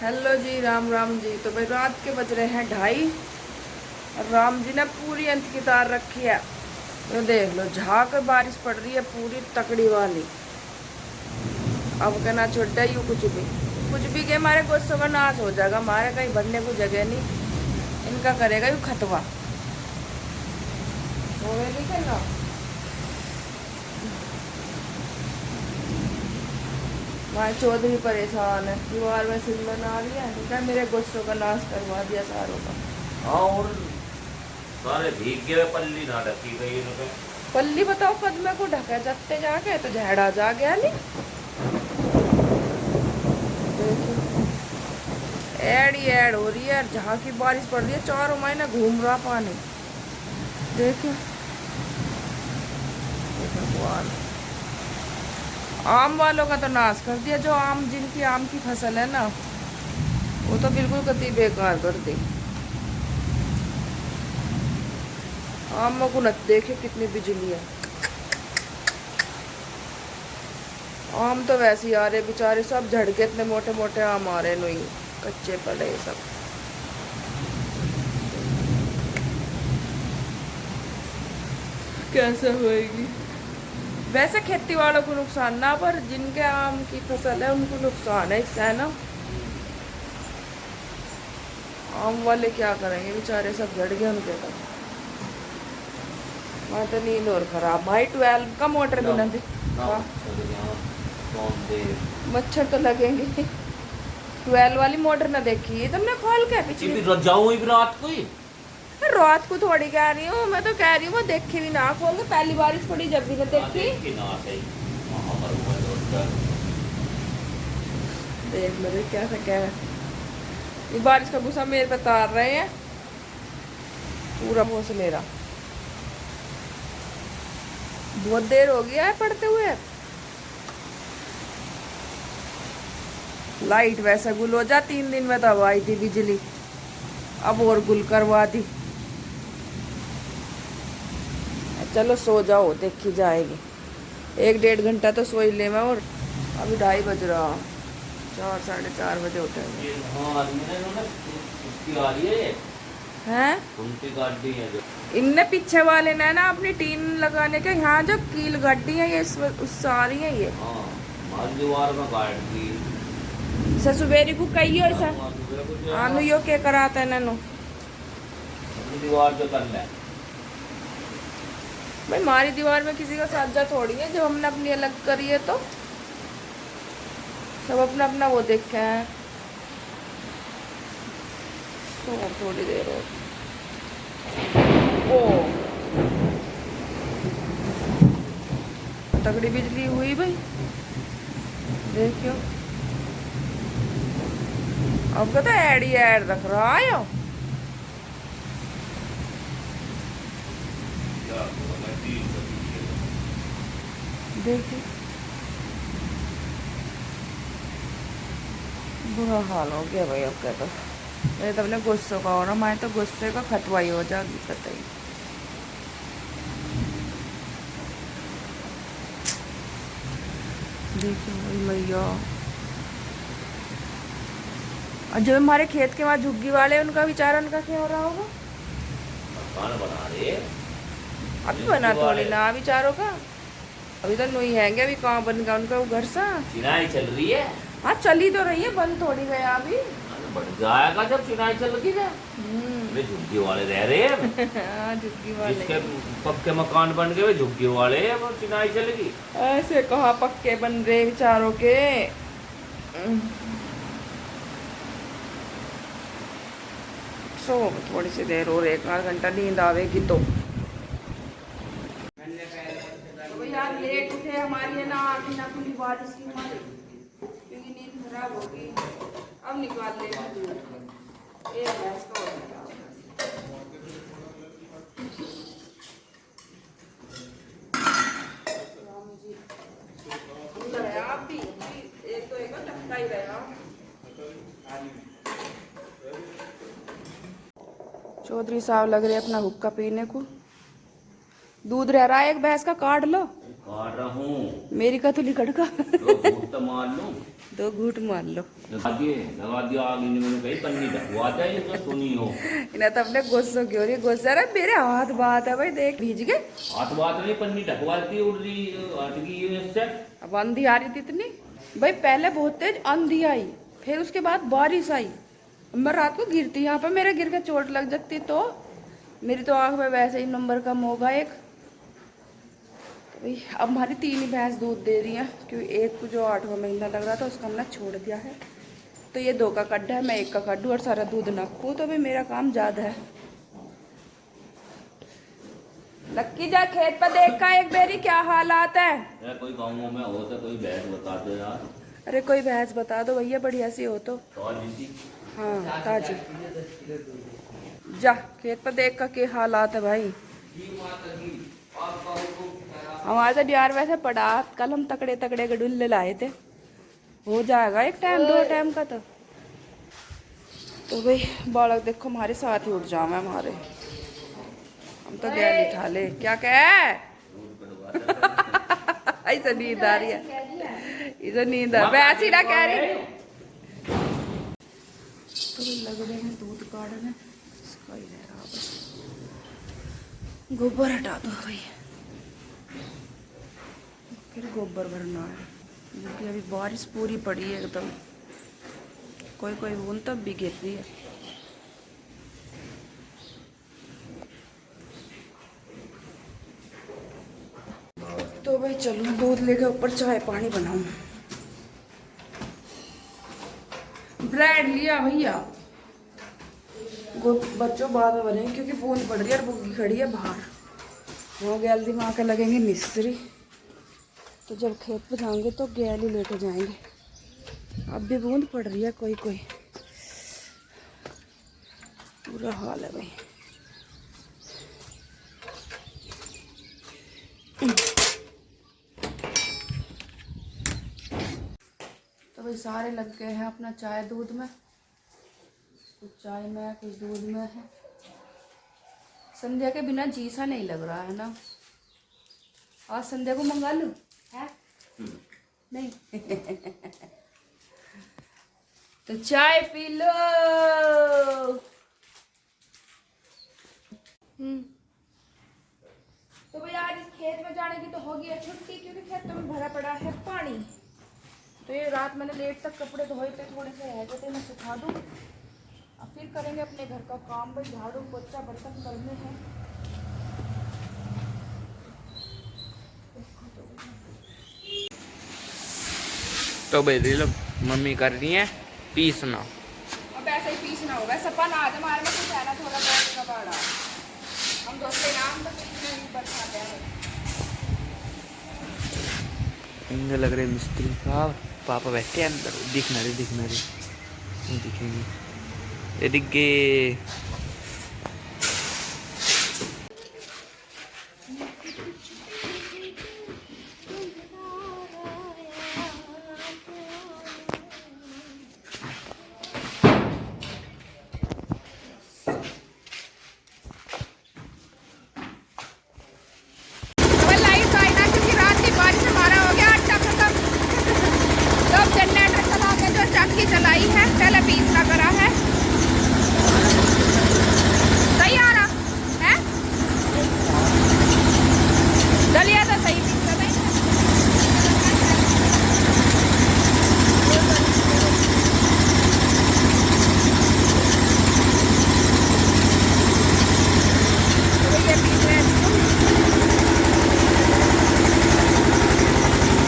Hello जी, राम राम जी। तो भाई रात के बज रहे हैं 2:30 और राम जी ने पूरी अंत की तार रखी है। तो देख लो, झाक बारिश पड़ रही है पूरी तकड़ी वाली। अब कहना छोटा ही कुछ भी के हमारे गुस्सों का नाश हो जाएगा। हमारे कहीं भरने को जगह नहीं, इनका करेगा यू खतवा होवे नहीं ना। हमारे चौधरी परेशान है, दीवार में सिलमन आ रही है, क्या मेरे गुस्सों का नाश करवा दिया सारों का। हाँ, और सारे भीग गए, पल्ली ना ढकी गई इनके। पल्ली बताओ, कदमे को ढके जत्ते जाके तो झेड़ा जा गया नहीं। ऐड ही ऐड हो रही है, जहाँ की बारिश पड़ रही है 4 महीने घूम रहा पानी। देखो भगवान, आम वालों का तो नाश कर दिया। जो आम, जिनकी आम की फसल है ना, वो तो बिल्कुल कतई बेकार कर दी। आमों को न देखे कितनी बिजली है। आम तो वैसे ही आ रहे बेचारे, सब झड़ के इतने मोटे मोटे आम आ रहे, नहीं कच्चे पड़े सब। कैसे होएगी? वैसे खेती वालों को नुकसान ना, पर जिनके आम की फसल है उनको नुकसान है इससे, है ना। आम वाले क्या करेंगे बेचारे, सब झड़ गए उनके तो। मैं तो नींद और खराब भाई। 12 का मोटर भी ना दे। मच्छर तो लगेंगे। 12 वाली मोटर ना देखी है तुमने खोल के पिछली? जाऊं रात को ही। रात को थोड़ी कह रही हूँ, मैं तो कह रही हूँ वो देखी भी ना खोल के। पहली बारिश पड़ी जब भी ना देखी। देख मेरे क्या सा कह रहा, ये बारिश का गुस्सा मेरे पे तार रहे हैं पूरा होश मेरा। बहुत देर हो गया है पढ़ते हुए। लाइट वैसे गुल हो जा, 3 दिन में तो आई थी बिजली, अब और गुल करवा दी। चलो सो जाओ, देखी जाएगी। 1-1.5 घंटा तो सो ही ले मैं। और अभी 2:30 बज रहा, 4 साढ़े 4 बजे उठेंगे। हैं इनने पीछे वाले ने ना अपनी टीन लगाने के यहाँ जो कील गाड़ी है, ये उस सारी है ये। दीवार में गाड़ दी ससुबेरी को कही हो ऐसा आनु यो के कराता है नैनो दीवार जो कर ले भाई। हमारी दीवार में किसी का साझा थोड़ी है, जब हमने अपनी अलग करी है तो सब अपना अपना वो देखे हैं। तो थोड़ी देर और ओ तगड़ी बिजली हुई भाई, देखियो। अब कहता ऐड ही ऐड रख रहा है। देखिए बुरा हाल हो गया भाई। अब क्या तो मेरे तो अपने गुस्से का हो रहा, मैं तो गुस्से का खतवाई हो जाएगी कतई। देखिए मैया, और जो हमारे खेत के वहाँ झुग्गी वाले, उनका बेचारा, उनका क्या हो रहा होगा? बना रहे अभी बना थोड़ी ना बेचारों का, अभी तो नहीं हैंगे। अभी कहाँ बन गया उनका वो घर सा? चिनाई चल रही है। हाँ चली तो रही है, बंद थोड़ी गया अभी। बढ़ जाएगा जब चिनाई चल रही है। वे झुग्गी वाले रह रहे हैं। हाँ झुग्गी वाले, जिसके पक्के मकान बन गए वे झुग्गी वाले हैं, वो चिनाई चलेगी। ऐसे कहाँ पक्के बन रहे बेचारों के। सो थोड़ी सी देर और 1-8 घंटा नींद आवेगी तो यार। लेट उठे हमारी है ना, आँखें ना खुली बारिश की हमारी, क्योंकि नींद खराब होगी। अब निकाल लेना दूध, एक भैंस का हो गया। राम जी अंदर है आप भी, एक तो एक टकता ही रहा। चौधरी साहब लग रहे अपना हुक्का पीने को। दूध रह रहा है, एक भैंस का काट लो। काट रहा हूँ। मेरी कतुली कड़का तो घूट तो मार लूं। 2 घूट मार लो। लगा दिया आग इन मैंने कही पन्नी ढकवा जाए तो सुनी हो। इन्हें तो अपने गुस्सों की हो रही गुस्सा रहा मेरे हाथ बात है भाई देख भीज गए। हाथ बात नहीं पन्नी ढकवाती उड़ रही हट गई इससे। अब आंधी आ रही थी इतनी भाई, पहले बहुत तेज आंधी आई, फिर उसके बाद बारिश आई। मैं रात को गिरती यहाँ पर, मेरे गिर के चोट लग जाती तो मेरी तो आंख में वैसे ही नंबर कम होगा एक। तो भाई अब हमारी 3 ही भैंस दूध दे रही हैं, क्योंकि एक को जो 8वां महीना लग रहा था उसका हमने छोड़ दिया है। तो ये 2 का कड्ढा है, मैं 1 का कड्ढू और सारा दूध नक्कू, तो भाई मेरा काम ज़्यादा है। लक्की जा खेत पर देख का एक बेरी क्या हालात है। कोई गाँव में हो तो कोई भैंस बता दो यार। अरे कोई भैंस बता दो भैया बढ़िया सी हो तो। ताजी। हाँ ताजी। जा खेत पर देख का क्या हालात है भाई। हमारे तो यार वैसे पड़ा, कल हम तकड़े तकड़े गडुल्ले लाए थे, हो जाएगा 1 टाइम 2 टाइम का। तो भाई बालक देखो हमारे साथ ही उठ जाओ हमारे, हम तो गया नहीं ठा ले क्या कह ऐसा नींद आ रही है, इधर नींद आ वैसे ही ना कह रही। तो भाई लग रहे हैं दूध काटने, इसका ही ले रहा बस, गोबर हटा दो भाई, फिर गोबर भरना है, क्योंकि अभी बारिश पूरी पड़ी है एकदम, कोई कोई बूंद तब भी गिर रही है। तो भाई चलो दूध लेके ऊपर चाय पानी बनाऊं। ब्रेड लिया भैया, बच्चों बाद में बनेंगे क्योंकि बूंद पड़ रही है और बुग्गी खड़ी है बाहर, वहाँ गैलरी में आकर लगेंगे मिस्त्री, तो जब खेत पे जाएंगे तो गैली लेके जाएंगे। अब भी बूंद पड़ रही है कोई कोई, पूरा हाल है भाई। तो भाई सारे लग गए हैं अपना चाय दूध में, कुछ चाय में कुछ दूध में है। संध्या के बिना जी सा नहीं लग रहा है ना, आज संध्या को मंगा लूं है नहीं तो चाय पी लो। तो भाई आज खेत में जाने की तो होगी छुट्टी, क्योंकि खेत में भरा पड़ा है पानी। तो ये रात मैंने लेट तक कपड़े धोए थे, थोड़े से रह गए थे, मैं सुखा दूँ, अब फिर करेंगे अपने घर का काम। भाई झाड़ू पोछा बर्तन करने हैं। तो भाई लो मम्मी कर रही है पीसना, अब ऐसे ही पीसना होगा, सपन आज हमारे में कुछ है ना थोड़ा बहुत का बड़ा, हम दोस्तों नाम तो पीसने नहीं बनाते हैं। इनमें लग रहे मिस्त्री साहब, पापा बैठे हैं अंदर, दिखना रहे दिखेंगे, ये दिख गए। चलाई है, पहले पीसना करा है, सही आ रहा है, दलिया तो सही पीसा नहीं। तो ये पीस रहे हैं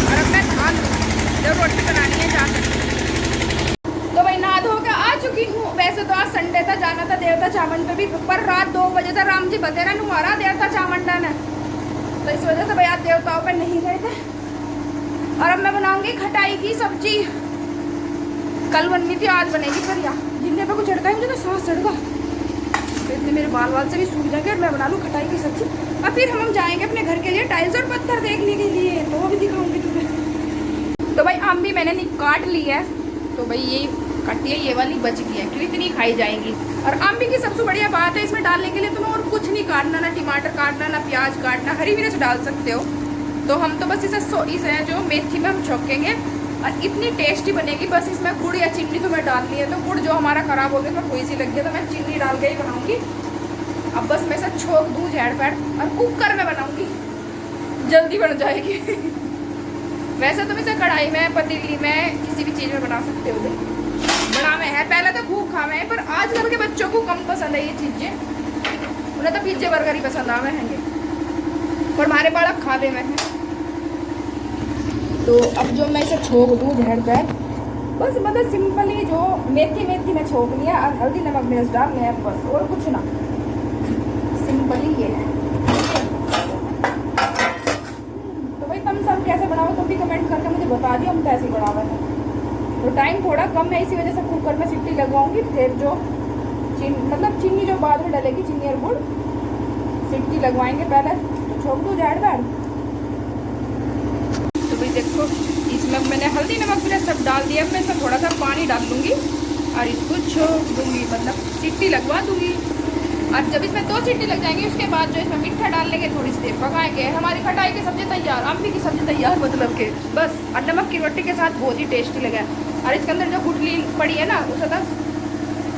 और अब मैं धान जो रोटी बनानी है जाकर। तो भाई नहा धो के आ चुकी हूँ। वैसे तो आज संडे था, जाना था देवता चावंड पे भी, पर रात 2 बजे से राम जी बतेरा नुमारा देवता चावंडा ने, तो इस वजह से भाई आज देवताओं पे नहीं गए थे। और अब मैं बनाऊंगी खटाई की सब्जी, कल बननी थी आज बनेगी, पर यार जिन्ने पे कुछ चढ़ता है मुझे तो सांस चढ़गा, तो इतने मेरे बाल वाल से भी सूख जाएंगे और मैं बना लूँ खटाई की सब्जी। और फिर हम जाएंगे अपने घर के लिए टाइल्स और पत्थर देखने के लिए, तो वो भी दिखाऊंगी तुम्हें। तो भाई आम भी मैंने काट ली है, तो भाई ये कटी है, ये वाली बच गई है क्योंकि इतनी खाई जाएंगी। और अम्बी की सबसे बढ़िया बात है इसमें डालने के लिए तुम्हें और कुछ नहीं काटना, ना टमाटर काटना, ना प्याज काटना, हरी मिर्च डाल सकते हो। तो हम तो बस इसे जो मेथी में हम छौंकेंगे और इतनी टेस्टी बनेगी। बस इसमें गुड़ या चीनी तो मैं डालनी है, तो गुड़ जो हमारा ख़राब हो गया तो कोई सी लग गया, तो मैं चीनी डाल के ही बनाऊँगी। अब बस मैं इसे छोंक दूँ झैड़ पैड़ और कुकर में बनाऊँगी, जल्दी बन जाएगी। वैसे तुम इसे कढ़ाई में, पतीली में, किसी भी चीज़ में बना सकते हो। बड़ा में है, पहले तो खूब खा में, पर आजकल के बच्चों को कम पसंद है ये चीज़ें। उन्हें तो पिज्जे बर्गर ही पसंद आवे हैं, पर हमारे बालक खा दे में हैं। तो अब जो मैं इसे छोंक दूँ झड़ कर, बस मतलब सिंपली जो मेथी में छोंक लिया और हल्दी नमक मिर्च डालने हैं बस, और कुछ ना, सिंपली ये है। तो भाई तुम सब कैसे बनाओ, तुम भी कमेंट करके मुझे बता दियो हम कैसे बनावे हैं। तो टाइम थोड़ा कम है, इसी वजह से कुकर में सीटी लगवाऊंगी। फिर जो मतलब चीनी जो बाद में डलेगी, चीनी और गुड़ सीटी लगवाएंगे पहले। तो छोंक दो झाड़ बैठ। तो भाई देखो इसमें मैंने हल्दी नमक मिर्च सब डाल दिया। मैं इसमें थोड़ा सा पानी डाल दूंगी और इसको छोंक दूंगी, मतलब सीटी लगवा दूंगी। और जब इसमें 2 सीटी लग जाएंगी उसके बाद जो इसमें मीठा डाल लेंगे, थोड़ी सी देर पकाएंगे। हमारी खटाई की सब्जी तैयार, अम्बी की सब्जी तैयार, मतलब के बस। और नमक की रोटी के साथ बहुत ही टेस्टी लगा। और इसके अंदर जो गुठली पड़ी है ना, उसे बस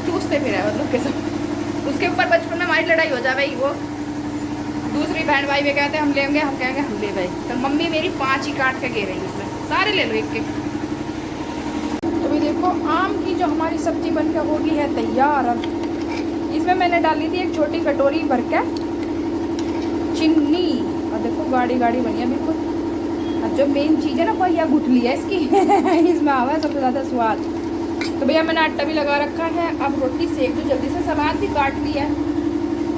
चूसते फिर है, मतलब के सब। उसके ऊपर बचपन में हमारी लड़ाई हो जाए भाई, वो दूसरी बहन भाई भी कहते हैं हम लेंगे, हम कहेंगे हम ले भाई। तो मम्मी मेरी 5 ही काट के गे रही, उसमें सारे ले लो एक एक। तो भी देखो आम की जो हमारी सब्जी बनकर होगी है तैयार। अब इसमें मैंने डाली थी एक छोटी कटोरी भर के चीनी, और देखो गाढ़ी गाढ़ी बनी है बिल्कुल। और जो मेन चीज़ है ना वो यह गुठली है इसकी इसमें आवा है सबसे ज़्यादा स्वाद। तो भैया मैंने आटा भी लगा रखा है, अब रोटी सेक दो जल्दी से। सलाद भी काट लिया है,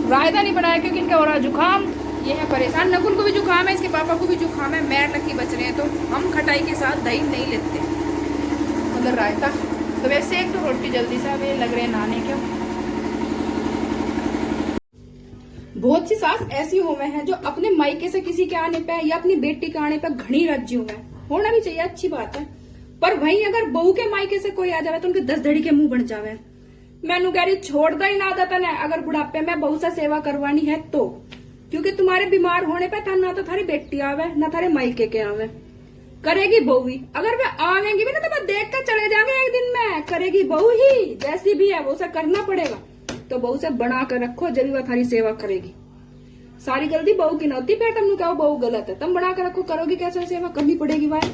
रायता नहीं बनाया क्योंकि इनका हो रहा जुकाम, ये है परेशान। नकुल को भी जुकाम है, इसके पापा को भी जुकाम है, मैं लकी बच रहे हैं। तो हम खटाई के साथ दही नहीं लेते, मतलब रायता। तो वैसे एक तो रोटी जल्दी से, अब ये लग रहे हैं नहाने क्यों। बहुत सी सास ऐसी हुए हैं जो अपने मायके से किसी के आने पे या अपनी बेटी के आने पे घनी रज्जी हुए हैं। होना भी चाहिए, अच्छी बात है। पर वहीं अगर बहू के मायके से कोई आ जावे तो उनके 10 धड़ी के मुंह बन जावे। मैनू कह रही छोड़ दो ही ना आदतन है, अगर बुढ़ापे में बहू से सेवा करवानी है तो। क्योंकि तुम्हारे बीमार होने पे था ना तो थारी बेटी आवे ना थारे मायके के आवे, करेगी बहू ही। अगर वे आवेंगी भी ना तो मैं देख कर चले जाएंगे एक दिन में, करेगी बहू ही, जैसी भी है वो उसे करना पड़ेगा। तो बहू से बना कर रखो, जब भी वह थारी सेवा करेगी। सारी गलती बहू की न होती, फिर तुमने कहो बहू गलत है। तुम बना कर रखो, करोगी कैसे सेवा, करनी पड़ेगी भाई,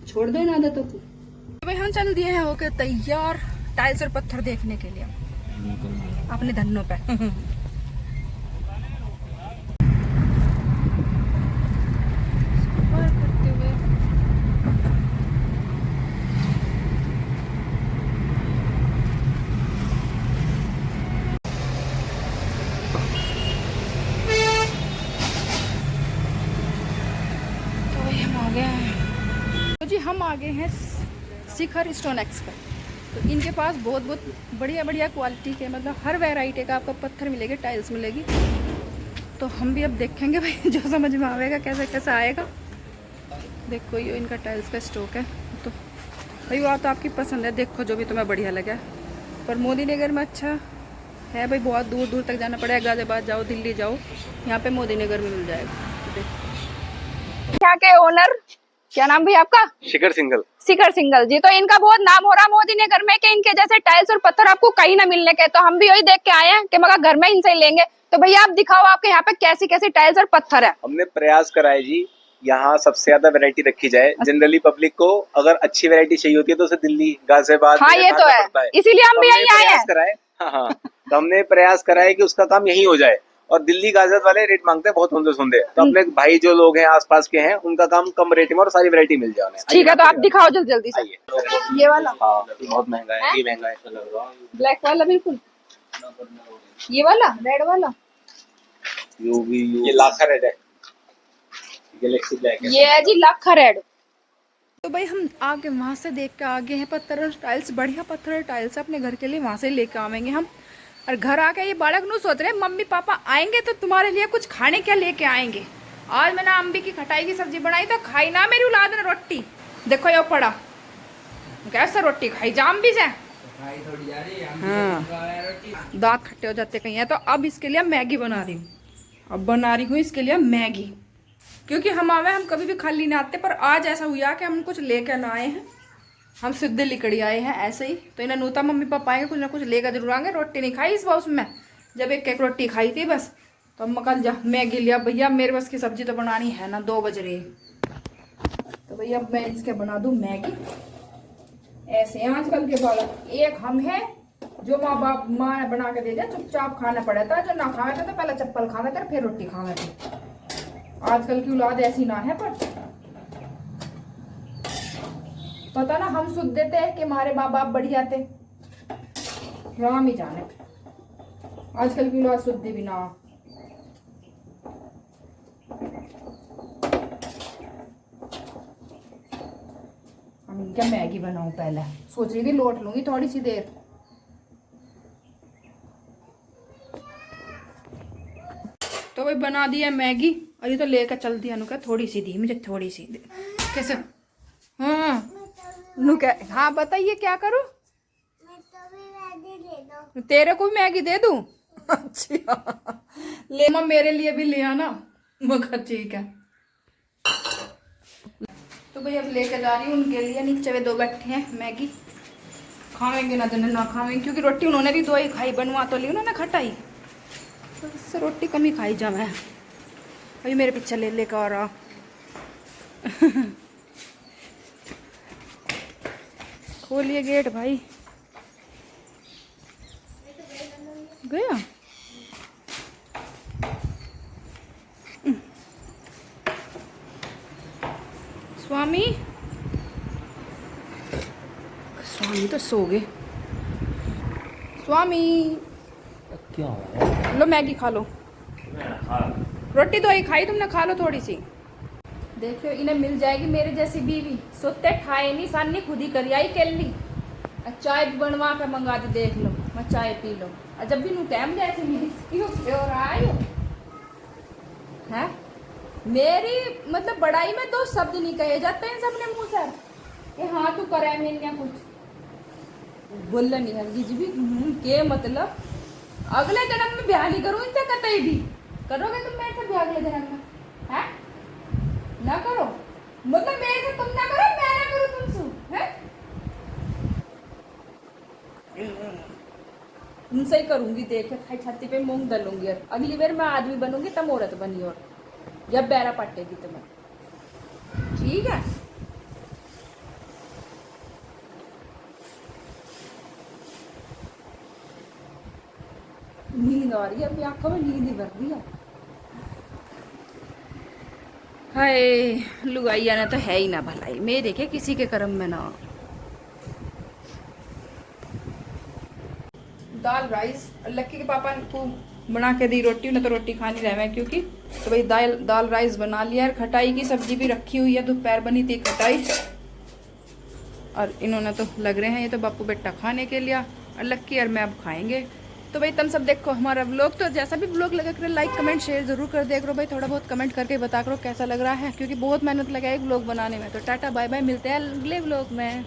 छोड़ दो इन आदतों को। भाई हम चल दिए हैं होके तैयार टाइल्स और पत्थर देखने के लिए अपने धन्नों पे। तो जी हम आ गए हैं शिखर स्टोन एक्स पर। तो इनके पास बहुत बढ़िया बढ़िया क्वालिटी के, मतलब हर वैरायटी का आपको पत्थर मिलेगी, टाइल्स मिलेगी। तो हम भी अब देखेंगे भाई, जो समझ में आएगा कैसे कैसे आएगा। देखो ये इनका टाइल्स का स्टॉक है। तो भाई वो तो आपकी पसंद है, देखो जो भी तुम्हें बढ़िया लगे। पर मोदी नगर में अच्छा है भाई, बहुत दूर दूर तक जाना पड़ेगा, गाजियाबाद जाओ, दिल्ली जाओ, यहाँ पे मोदी नगर में मिल जाएगा। तो देखो यहाँ के ओनर, क्या नाम भैया आपका? शिखर सिंगल। शिखर सिंगल जी। तो इनका बहुत नाम हो रहा मोदी नगर में कि इनके जैसे टाइल्स और पत्थर आपको कहीं ना मिलने के। तो हम भी वही देख के आए हैं कि मगर घर में इनसे ही लेंगे। तो भैया आप दिखाओ आपके यहाँ पे कैसी कैसी टाइल्स और पत्थर है। हमने प्रयास करा है जी, यहाँ सबसे ज्यादा वैरायटी रखी जाए। जनरली पब्लिक को अगर अच्छी वैरायटी चाहिए होती है तो उसे दिल्ली, गाजियाबाद, हाँ ये तो है, इसीलिए हम भी यही आए हैं। हाँ, तो हमने प्रयास करा है कि उसका काम यही हो जाए। और दिल्ली गाजियाबाद वाले रेट मांगते हैं बहुत सुंदर। तो अपने भाई जो लोग हैं आसपास के हैं, उनका काम कम रेट में और सारी वैरायटी मिल जाए। ठीक है, तो आप दिखाओ जल्दी से। ये वाला बहुत महंगा है, ये महंगा है। ब्लैक वाला बिल्कुल, ये वाला रेड वाला, ये लाखा रेड है, गैलेक्सी ब्लैक है। ये है जी लाखा रेड। तो भाई हम आगे वहां से देख के आगे हैं पत्थर और टाइल्स, बढ़िया पत्थर और टाइल्स अपने घर के लिए वहां से लेके आवेंगे हम। और घर आके ये बालक नु सोच रहे मम्मी पापा आएंगे तो तुम्हारे लिए कुछ खाने क्या लेके आएंगे। आज मैंने अम्बी की खटाई की सब्जी बनाई तो खाई ना मेरी औलाद ने रोटी। देखो ये पड़ा कैसा रोटी खाई जाम भी से, हाँ दांत खट्टे हो जाते कहीं है। तो अब इसके लिए मैगी बना रही हूँ। अब बना रही हूँ इसके लिए मैगी, क्योंकि हम आवे हम कभी भी खाली नहीं आते, पर आज ऐसा हुआ कि हम कुछ लेकर ना आए हैं, हम सीधे लिकड़ी आए हैं ऐसे ही। तो इन्हें नूता मम्मी पापा आएंगे कुछ ना कुछ लेकर जरूर आएंगे। रोटी नहीं खाई इस बार में, जब एक रोटी खाई थी बस। तो अम्मा कल जा मैगी लिया, भैया मेरे बस की सब्जी तो बनानी है ना, 2 बज रहे। तो भैया मैं इसके बना दूँ मैगी। ऐसे हैं आजकल के बालक, एक हम हैं जो माँ बाप माँ ने बना के दे दिया चुपचाप खाना पड़ा था, जो ना खावे थे तो पहले चप्पल खावे थे फिर रोटी खावे थे। आजकल की औलाद ऐसी ना है, पर पता ना हम सुध देते हैं कि हमारे माँ बाप बढ़िया थे, राम ही जाने। आजकल की औलाद शुद्ध भी ना। हम क्या मैगी बनाऊं, पहले सोच रही थी लौट लूंगी थोड़ी सी देर। तो भाई बना दिया मैगी, और ये तो लेकर चल दिया नुका, थोड़ी सी दी मुझे, थोड़ी सी कैसे। हाँ नुका, हाँ बताइए क्या करूं, तेरे को भी मैगी दे दूं? अच्छा ले मां मेरे लिए भी ले आना। मगर ठीक है। तो भाई अब लेकर जा रही हूँ उनके लिए, नीचे वे 2 बैठे हैं, मैगी खावेंगे ना दिन ना खावेंगे, क्योंकि रोटी उन्होंने भी 2 ही खाई, बनवा तो ली उन्होंने खटाई, तो इससे रोटी कम ही खाई जा। मैं अभी मेरे पीछे ले लेकर आ रहा। खोलिए गेट भाई। गया स्वामी, स्वामी तो सो गए। स्वामी क्या हो लो मैगी खा लो, रोटी तो ही खाई तुमने, खा लो थोड़ी सी। देखो इन्हें मिल जाएगी मेरे जैसी बीवी, सोते खाए नहीं सानी खुद ही करी आई केली। चाय भी बनवा कर मंगा दी, देख लो मैं चाय पी लो। और जब भी नू टाइम जैसे मिली और आयो है मेरी, मतलब बड़ाई में 2 शब्द नहीं कहे जाते हैं सबने मुंह से कि हाँ तू करे मैंने कुछ बोल नहीं है जी भी के मतलब अगले जन्म में ब्याह नहीं करूँ इनसे कतई भी। करोगे तुम मेरे से ब्याह अगले जन्म में? है ना करो, मतलब मेरे से तुम ना करो, मैं ना करूँ तुमसे, है तुमसे ही करूंगी। देखे खाई छाती पे मूंग डालूंगी, और अगली बार मैं आदमी बनूंगी तब औरत बनी, और जब बैरा पटेगी तुम्हें, ठीक है। नींद आ रही है, अपनी आंखों में नींद ही भर दी है। हाय लुगाइया ने तो है ही ना भलाई, मैं देखे किसी के कर्म में ना। दाल राइस लक्की के पापा को बना के दी रोटी, उन्हें तो रोटी खानी रहे क्योंकि, तो भाई दाल राइस बना लिया, और खटाई की सब्जी भी रखी हुई है, दोपहर बनी थी खटाई, और इन्होंने तो लग रहे हैं ये तो बापू बेटा खाने के लिए, और लक्की और मैं अब खाएंगे। तो भाई तुम सब देखो हमारा व्लॉग, तो जैसा भी व्लॉग लगा करो लाइक कमेंट शेयर जरूर कर दिया करो भाई, थोड़ा बहुत कमेंट करके बता करो कैसा लग रहा है, क्योंकि बहुत मेहनत लगा है व्लॉग बनाने में। तो टाटा बाय बाय, मिलते हैं अगले व्लॉग में।